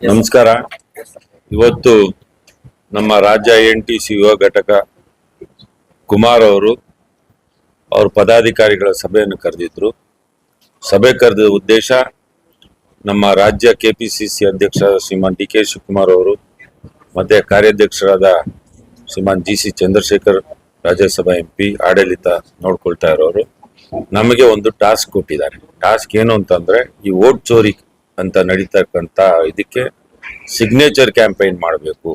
ನಮಸ್ಕಾರ. ಇವತ್ತು ನಮ್ಮ ರಾಜ್ಯ NTC ಯುವ ಘಟಕ ಕುಮಾರ್ ಅವರು ಅವ್ರ ಪದಾಧಿಕಾರಿಗಳ ಸಭೆಯನ್ನು ಕರೆದಿದ್ರು. ಸಭೆ ಕರೆದ ಉದ್ದೇಶ ನಮ್ಮ ರಾಜ್ಯ KPCC ಅಧ್ಯಕ್ಷ ಶ್ರೀಮಾನ್ DK ಶಿವಕುಮಾರ್ ಅವರು ಮತ್ತೆ ಕಾರ್ಯಾಧ್ಯಕ್ಷರಾದ ಶ್ರೀಮಾನ್ GC ಚಂದ್ರಶೇಖರ್, ರಾಜ್ಯಸಭಾ MP ಆಡಳಿತ ನೋಡ್ಕೊಳ್ತಾ ಇರೋರು ನಮಗೆ ಒಂದು ಟಾಸ್ಕ್ ಕೊಟ್ಟಿದ್ದಾರೆ. ಟಾಸ್ಕ್ ಏನು ಅಂತಂದ್ರೆ ಈ ವೋಟ್ ಚೋರಿ ಅಂತ ನಡೀತಕ್ಕಂತ ಇದಕ್ಕೆ ಸಿಗ್ನೇಚರ್ ಕ್ಯಾಂಪೈನ್ ಮಾಡಬೇಕು.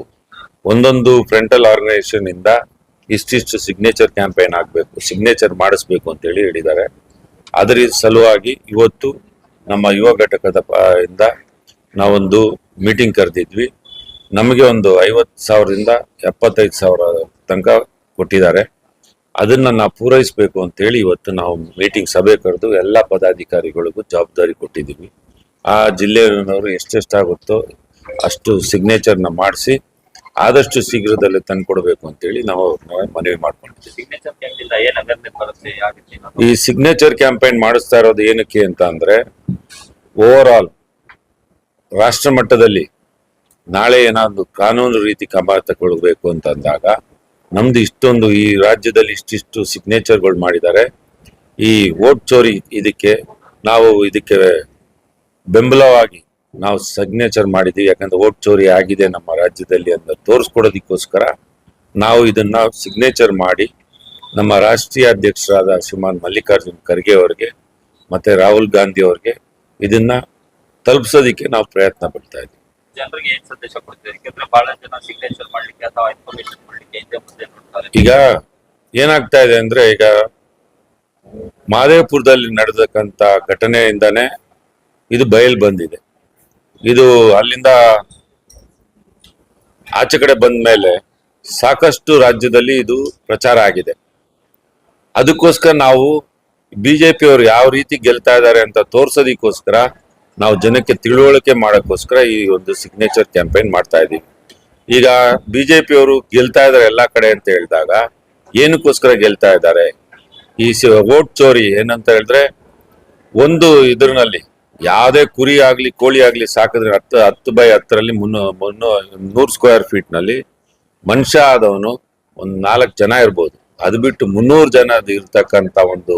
ಒಂದೊಂದು ಫ್ರಂಟಲ್ ಆರ್ಗನೈಸೇಷನ್ ಇಂದ ಇಷ್ಟಿಷ್ಟು ಸಿಗ್ನೇಚರ್ ಕ್ಯಾಂಪೈನ್ ಆಗಬೇಕು, ಸಿಗ್ನೇಚರ್ ಮಾಡಿಸ್ಬೇಕು ಅಂತ ಹೇಳಿದ್ದಾರೆ. ಅದರ ಸಲುವಾಗಿ ಇವತ್ತು ನಮ್ಮ ಯುವ ಘಟಕದ ಇಂದ ನಾವೊಂದು ಮೀಟಿಂಗ್ ಕರೆದಿದ್ವಿ. ನಮಗೆ ಒಂದು 50,000ರಿಂದ 75,000 ತನಕ ಕೊಟ್ಟಿದ್ದಾರೆ. ಅದನ್ನ ನಾವು ಪೂರೈಸಬೇಕು ಅಂತ ಹೇಳಿ ಇವತ್ತು ನಾವು ಮೀಟಿಂಗ್ ಸಭೆ ಕರೆದು ಎಲ್ಲ ಪದಾಧಿಕಾರಿಗಳಿಗೂ ಜವಾಬ್ದಾರಿ ಕೊಟ್ಟಿದ್ದೀವಿ. ಆ ಜಿಲ್ಲೆಯವರು ಎಷ್ಟೆಷ್ಟಾಗುತ್ತೋ ಅಷ್ಟು ಸಿಗ್ನೇಚರ್ನ ಮಾಡಿಸಿ ಆದಷ್ಟು ಶೀಘ್ರದಲ್ಲಿ ತಂದ್ಕೊಡ್ಬೇಕು ಅಂತೇಳಿ ನಾವು ಮನವಿ ಮಾಡ್ಕೊಂಡಿದ್ದೀವಿ. ಈ ಸಿಗ್ನೇಚರ್ ಕ್ಯಾಂಪೈನ್ ಮಾಡಿಸ್ತಾ ಇರೋದು ಏನಕ್ಕೆ ಅಂತ ಅಂದ್ರೆ, ಓವರ್ ಆಲ್ ರಾಷ್ಟ್ರ ಮಟ್ಟದಲ್ಲಿ ನಾಳೆ ಏನಾದ್ರು ಕಾನೂನು ರೀತಿ ಕ್ರಮ ತಗೊಳ್ಬೇಕು ಅಂತ ಅಂದಾಗ ನಮ್ದು ಇಷ್ಟೊಂದು ಈ ರಾಜ್ಯದಲ್ಲಿ ಇಷ್ಟಿಷ್ಟು ಸಿಗ್ನೇಚರ್ಗಳು ಮಾಡಿದ್ದಾರೆ. ಈ ವೋಟ್ ಚೋರಿ ಇದಕ್ಕೆ ಬೆಂಬಲವಾಗಿ ನಾವು ಸಿಗ್ನೇಚರ್ ಮಾಡಿದ್ವಿ. ಯಾಕಂದ್ರೆ ವೋಟ್ ಚೋರಿ ಆಗಿದೆ ನಮ್ಮ ರಾಜ್ಯದಲ್ಲಿ ಅಂತ ತೋರಿಸ್ಕೊಡೋದಕ್ಕೋಸ್ಕರ ನಾವು ಇದನ್ನ ಸಿಗ್ನೇಚರ್ ಮಾಡಿ ನಮ್ಮ ರಾಷ್ಟ್ರೀಯ ಅಧ್ಯಕ್ಷರಾದ ಶ್ರೀಮಾನ್ ಮಲ್ಲಿಕಾರ್ಜುನ್ ಖರ್ಗೆ ಅವರಿಗೆ ಮತ್ತೆ ರಾಹುಲ್ ಗಾಂಧಿ ಅವರಿಗೆ ಇದನ್ನ ತಲುಪಿಸೋದಿಕ್ಕೆ ನಾವು ಪ್ರಯತ್ನ ಪಡ್ತಾ ಇದ್ದೀವಿ. ಜನರಿಗೆ ಏನ್ ಸಂದೇಶ ಕೊಡ್ತೀವಿ? ಯಾಕಂದ್ರೆ ಬಹಳ ಜನ ಸಿಗ್ನೇಚರ್ ಮಾಡ್ಲಿಕ್ಕೆ ಅಥವಾ ಇನ್ಫಾರ್ಮೇಶನ್ ಮಾಡ್ಲಿಕ್ಕೆ ಹಿಂದೆ ಮುಂದೆ ನೋಡ್ತಾರೆ. ಈಗ ಏನಾಗ್ತಾ ಇದೆ ಅಂದ್ರೆ, ಈಗ ಮಹದೇವಪುರದಲ್ಲಿ ನಡೆದಕ್ಕಂತ ಘಟನೆಯಿಂದಾನೇ ಇದು ಬಯಲು ಬಂದಿದೆ. ಇದು ಅಲ್ಲಿಂದ ಆಚೆ ಕಡೆ ಬಂದ ಮೇಲೆ ಸಾಕಷ್ಟು ರಾಜ್ಯದಲ್ಲಿ ಇದು ಪ್ರಚಾರ ಆಗಿದೆ. ಅದಕ್ಕೋಸ್ಕರ ನಾವು BJP ಅವರು ಯಾವ ರೀತಿ ಗೆಲ್ತಾ ಇದ್ದಾರೆ ಅಂತ ತೋರ್ಸೋದಕ್ಕೋಸ್ಕರ ನಾವು ಜನಕ್ಕೆ ತಿಳುವಳಿಕೆ ಮಾಡೋಕ್ಕೋಸ್ಕರ ಈ ಒಂದು ಸಿಗ್ನೇಚರ್ ಕ್ಯಾಂಪೈನ್ ಮಾಡ್ತಾ ಇದೀವಿ. ಈಗ BJP ಅವರು ಗೆಲ್ತಾ ಇದಾರೆ ಎಲ್ಲಾ ಕಡೆ ಅಂತ ಹೇಳಿದಾಗ ಏನಕ್ಕೋಸ್ಕರ ಗೆಲ್ತಾ ಇದ್ದಾರೆ? ಈ ವೋಟ್ ಚೋರಿ ಏನಂತ ಹೇಳಿದ್ರೆ, ಒಂದು ಇದರಲ್ಲಿ ಯಾವುದೇ ಕುರಿ ಆಗ್ಲಿ ಕೋಳಿ ಆಗ್ಲಿ ಸಾಕಿದ್ರೆ 10x10 100 ಸ್ಕ್ವೇರ್ ಫೀಟ್ ನಲ್ಲಿ ಮನುಷ್ಯ ಆದವನು ಒಂದು 4 ಜನ ಇರ್ಬೋದು. ಅದು ಬಿಟ್ಟು 300 ಜನ ಇರ್ತಕ್ಕಂತ ಒಂದು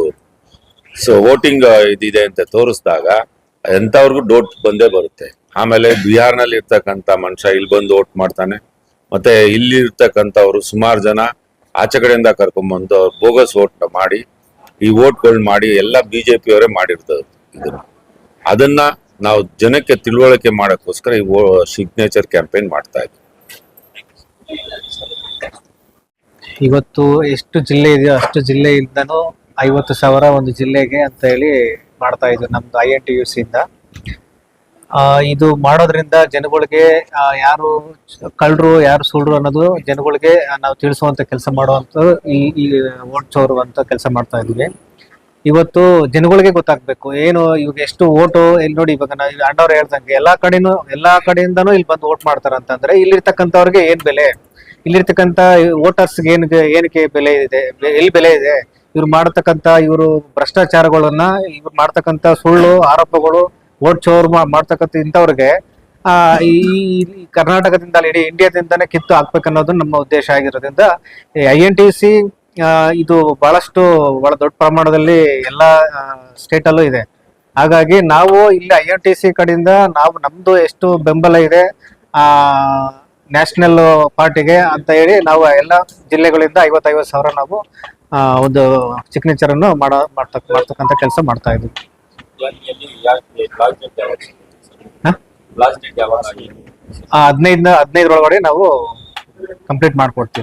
ವೋಟಿಂಗ್ ಇದಿದೆ ಅಂತ ತೋರಿಸಿದಾಗ ಎಂತವ್ರಿಗೂ ಡೋಟ್ ಬಂದೇ ಬರುತ್ತೆ. ಆಮೇಲೆ ಬಿಹಾರ್ನಲ್ಲಿ ಇರ್ತಕ್ಕಂಥ ಮನುಷ್ಯ ಇಲ್ಲಿ ಬಂದು ವೋಟ್ ಮಾಡ್ತಾನೆ. ಮತ್ತೆ ಇಲ್ಲಿ ಇರ್ತಕ್ಕಂಥವ್ರು ಸುಮಾರು ಜನ ಆಚೆ ಕಡೆಯಿಂದ ಕರ್ಕೊಂಡ್ಬಂದು ಬೋಗಸ್ ವೋಟ್ ಮಾಡಿ ಈ ವೋಟ್ಗಳು ಮಾಡಿ ಎಲ್ಲ BJP ಅವರೇ ಮಾಡಿರ್ತದೆ. ಅದನ್ನ ನಾವು ಜನಕ್ಕೆ ತಿಳುವಳಿಕೆ ಮಾಡೋಕ್ಕೋಸ್ಕರ ಈ ಸಿಗ್ನೇಚರ್ ಕ್ಯಾಂಪೈನ್ ಮಾಡ್ತಾ ಇದ್ದೀವಿ. ಇವತ್ತು ಎಷ್ಟು ಜಿಲ್ಲೆ ಇದೆಯೋ ಅಷ್ಟು ಜಿಲ್ಲೆಯಿಂದನೂ 50,000 ಒಂದು ಜಿಲ್ಲೆಗೆ ಅಂತ ಹೇಳಿ ಮಾಡ್ತಾ ಇದ್ವಿ ನಮ್ದು INTUC ಇಂದ. ಇದು ಮಾಡೋದ್ರಿಂದ ಜನಗಳಿಗೆ ಯಾರು ಕಳ್ಳರು ಯಾರು ಸುಳ್ಳು ಅನ್ನೋದು ಜನಗಳಿಗೆ ನಾವು ತಿಳಿಸುವಂತ ಕೆಲಸ ಮಾಡುವಂತ ಈ ವೋಟ್ ಚೋರುವಂತ ಕೆಲಸ ಮಾಡ್ತಾ ಇದ್ವಿ. ಇವತ್ತು ಜನಗಳಿಗೆ ಗೊತ್ತಾಗ್ಬೇಕು ಏನು ಇವಾಗ ಎಷ್ಟು ಓಟು. ಇಲ್ಲಿ ನೋಡಿ, ಇವಾಗ ನಾವು ಅಣ್ಣವ್ರು ಹೇಳ್ದಂಗೆ ಎಲ್ಲಾ ಕಡೆಯಿಂದನೂ ಇಲ್ಲಿ ಬಂದು ವೋಟ್ ಮಾಡ್ತಾರ ಅಂತಂದ್ರೆ ಇಲ್ಲಿರ್ತಕ್ಕಂಥವ್ರಿಗೆ ಏನ್ ಬೆಲೆ, ಇಲ್ಲಿರ್ತಕ್ಕಂಥ ವೋಟರ್ಸ್ಗೆ ಏನಕ್ಕೆ ಬೆಲೆ ಇದೆ, ಎಲ್ಲಿ ಬೆಲೆ ಇದೆ? ಇವರು ಭ್ರಷ್ಟಾಚಾರಗಳನ್ನ ಇವ್ರು ಮಾಡ್ತಕ್ಕಂಥ ಸುಳ್ಳು ಆರೋಪಗಳು, ವೋಟ್ ಚೋರ್ ಮಾಡ್ತಕ್ಕಂಥ ಇಂಥವ್ರಿಗೆ ಈ ಕರ್ನಾಟಕದಿಂದ ಇಡೀ ಇಂಡಿಯಾದಿಂದಾನೇ ಕಿತ್ತು ಹಾಕ್ಬೇಕನ್ನೋದು ನಮ್ಮ ಉದ್ದೇಶ ಆಗಿರೋದ್ರಿಂದ INTC ಇದು ಬಹಳ ದೊಡ್ಡ ಪ್ರಮಾಣದಲ್ಲಿ ಎಲ್ಲಾ ಸ್ಟೇಟ್ ಅಲ್ಲೂ ಇದೆ. ಹಾಗಾಗಿ ನಾವು ಇಲ್ಲಿ INTC ಕಡೆಯಿಂದ ನಮ್ದು ಎಷ್ಟು ಬೆಂಬಲ ಇದೆ ನ್ಯಾಷನಲ್ ಪಾರ್ಟಿಗೆ ಅಂತ ಹೇಳಿ ನಾವು ಎಲ್ಲ ಜಿಲ್ಲೆಗಳಿಂದ 50,000 ನಾವು ಒಂದು ಸಿಗ್ನೇಚರ್ ಅನ್ನು ಮಾಡ್ತಕ್ಕಂಥ ಕೆಲಸ ಮಾಡ್ತಾ ಇದ್ವಿ. 15 ಒಳಗಡೆ ನಾವು ಕಂಪ್ಲೀಟ್ ಮಾಡ್ಕೊಡ್ತೀವಿ.